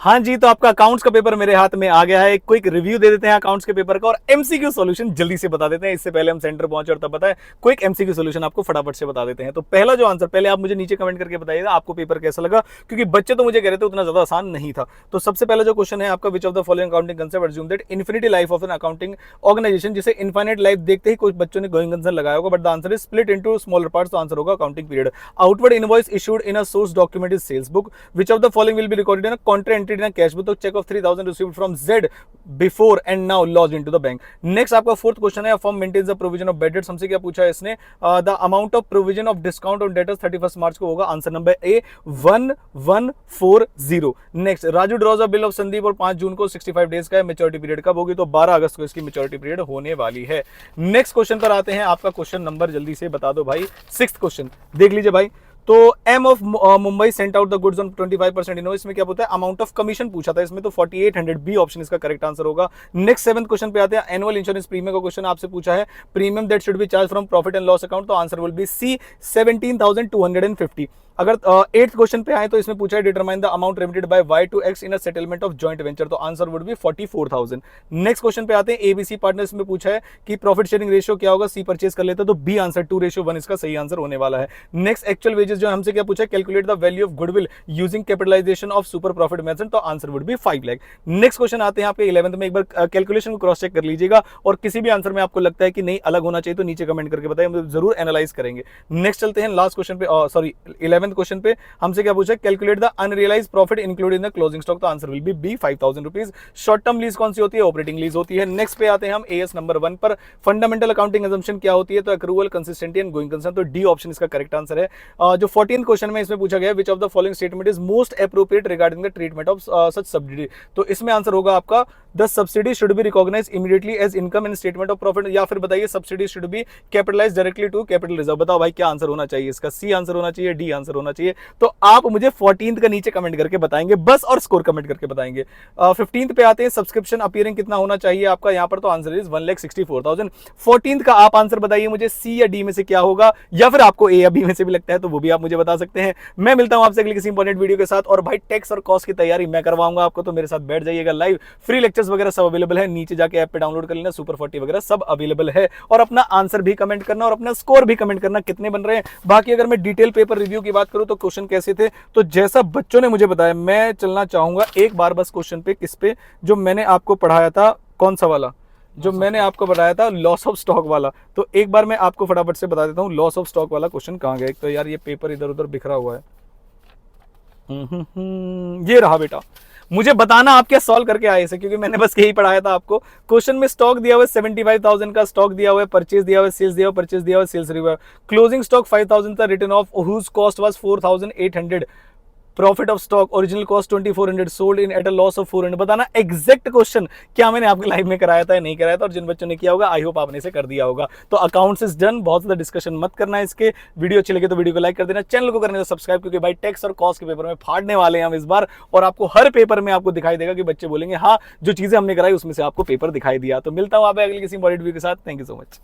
हाँ जी, तो आपका अकाउंट्स का पेपर मेरे हाथ में आ गया है। एक क्विक रिव्यू दे देते हैं अकाउंट्स के पेपर का और एमसीक्यू सॉल्यूशन जल्दी से बता देते हैं। इससे पहले हम सेंटर पहुंचे और तब पता है क्विक एमसीक्यू सॉल्यूशन आपको फटाफट से बता देते हैं। तो पहला जो आंसर, पहले आप मुझे नीचे कमेंट करके बताइएगा आपको पेपर कैसा लगा, क्योंकि बच्चे तो मुझे कह रहे थे उतना ज्यादा आसान नहीं था। तो सबसे पहला जो क्वेश्चन है आपका, which of the following accounting concept assume that infinity life of an accounting organization, जिसे इनफाइनाइट लाइफ देखते ही कुछ बच्चों ने गोइंग कंसर्न लगाया होगा, but the answer is split into smaller parts. तो आंसर होगा accounting period. Outward invoice issued in a source document is sales book. Which of the following will be recorded in a contra entry in a cash book. तो check of 3000 received from Z before and now lodged into the bank. Next आपका fourth question है, firm maintains the provision of bad debts. हमसे क्या पूछा है इसने, the amount of provision of discount on debtors 31 मार्च को होगा। Answer number A 1140। Next, Raju draws a bill of Sandeep और 5 जून को 65 डेज का है। मेच्योरिटी पीरियड कब होगी, तो 12 अगस्त को इसकी मेच्योरिटी पीरियड होने वाली है। नेक्स्ट क्वेश्चन पर आते हैं। आपका क्वेश्चन नंबर जल्दी से बता दो भाई, 6th क्वेश्चन देख लीजिए भाई। तो M of Mumbai sent out the goods on 25% invoice में क्या होता है, अमाउंट ऑफ कमीशन पूछा था इसमें, तो 4800 बी ऑप्शन इसका करेक्ट आंसर होगा। नेक्स्ट 7th क्वेश्चन पे आते हैं। एनुअल इंश्योरेंस प्रीमियम का क्वेश्चन आपसे पूछा है, premium that should be charge from profit and loss account. तो आंसर विल बी सी 17,250। अगर 8th क्वेश्चन पे आए तो इसमें पूछा है, determine the amount remitted by Y to X in a settlement of joint venture. तो answer would be 44,000। Next question पे आते हैं। एबीसी पार्टनर्स में पूछा है कि प्रॉफिट शेयरिंग रेशियो क्या होगा, सी परचेज कर लेते तो बी आंसर 2:1 इसका सही आंसर होने वाला है। नेक्स्ट, एक्चुअल वेजेस जो हमसे क्या पूछा है, calculate the value of goodwill using capitalisation of super profit method. तो answer would be 5 lakh. Next question आते हैं आपके 11th में। एक बार कैलकुलेशन को क्रॉस चेक कर लीजिएगा और किसी भी आंसर में आपको लगता है कि नहीं अलग होना चाहिए तो नीचे कमेंट करके बताइए, हम जरूर एनालाइज करेंगे। नेक्स्ट चलते हैं लास्ट क्वेश्चन पे, सॉरी 11th क्वेश्चन पे हमसे क्या पूछा है, calculate the unrealised profit included in the closing stock. तो answer will be B 5,000 rupees. Short term lease कौन सी होती है, ऑपरेटिंग लीज होती है। नेक्स्ट पे आते हैं हम एएस नंबर 1 पर, फंडामेंटल अकाउंटिंग असम्पशन क्या होती है, तो accrual, consistency and going concern. तो डी ऑप्शन इसका करेक्ट आंसर है। जो 14th क्वेश्चन में इसमें पूछा गया, which of the following statement is most appropriate regarding the treatment of such subsidy. तो इसमें आंसर होगा आपका, the subsidy should be recognize immediately as income in statement of profit, या फिर बताइए subsidy should be capitalize directly to capital reserve. बताओ भाई क्या आंसर होना चाहिए इसका, सी आंसर होना चाहिए, डी आंसर होना चाहिए। तो आप मुझे 14th का नीचे कमेंट करके बताएंगे बस, और स्कोर कमेंट करके बताएंगे। 15th पे आते हैं, सब्सक्रिप्शन अपीयरिंग कितना होना चाहिए आपका यहाँ पर, तो आंसर इज 1,64,000। 14th का आप आंसर बताइए मुझे, सी या डी में से क्या होगा, या फिर आपको ए या बी में से भी लगता है तो वो भी आप मुझे बता सकते हैं। मैं मिलता हूं आपसे अगली किसी इंपॉर्टेंट वीडियो के साथ, और भाई टैक्स और कॉस्ट की तैयारी मैं करवाऊंगा आपको, तो मेरे साथ बैठ जाइएगा लाइव। फ्री लेक्चर्स वगैरह सब अवेलेबल है, नीचे जाके ऐप पे डाउनलोड कर लेना, सुपर 40 वगैरह सब अवेलेबल है। और अपना आंसर भी कमेंट करना और अपना स्कोर भी कमेंट करना कितने बन रहे हैं। बाकी अगर मैं डिटेल पेपर रिव्यू की बात करूं तो क्वेश्चन कैसे थे, तो जैसा बच्चों ने मुझे बताया मैं चलना चाहूंगा एक बार बस क्वेश्चन पे, किस पे, जो मैंने आपको पढ़ाया था, कौन सा वाला, जो मैंने आपको बताया था लॉस ऑफ स्टॉक वाला। तो एक बार मैं आपको फटाफट से बता देता हूं लॉस ऑफ स्टॉक वाला क्वेश्चन कहां गया। एक तो यार ये पेपर इधर उधर बिखरा हुआ है। ये रहा बेटा, मुझे बताना आप क्या सॉल्व करके आए इसे, क्योंकि मैंने बस यही पढ़ाया था आपको। क्वेश्चन में स्टॉक दिया हुआ है 75,000 का, स्टॉक दिया हुआ है, परचेज दिया हुआ है, सेल्स दिया हुआ है, परचेज दिया हुआ है, सेल्स दिया हुआ है, क्लोजिंग स्टॉक 5,000 था, return of whose cost was 4,800, profit of stock original cost 2,400, sold in at a loss of 400। बताना एग्जैक्ट क्वेश्चन क्या मैंने आपके लाइव में कराया था या नहीं कराया था, और जिन बच्चों ने किया होगा आई होप आपने इसे कर दिया होगा। तो अकाउंट्स इज डन, बहुत ज्यादा डिस्कशन मत करना है इसके। वीडियो अच्छी लगे तो वीडियो को लाइक कर देना, चैनल को करने सब्सक्राइब, क्योंकि भाई टैक्स और कॉस्ट के पेपर में फाड़ने वाले हैं हम इस बार, और आपको हर पेपर में आपको दिखाई देगा कि बच्चे बोलेंगे हाँ जो चीजें हमने कराई उसमें से आपको पेपर दिखाई दिया। तो मिलता हूं आप अगले किसी इंपॉर्टेंट वीडियो के साथ। Thank you so much.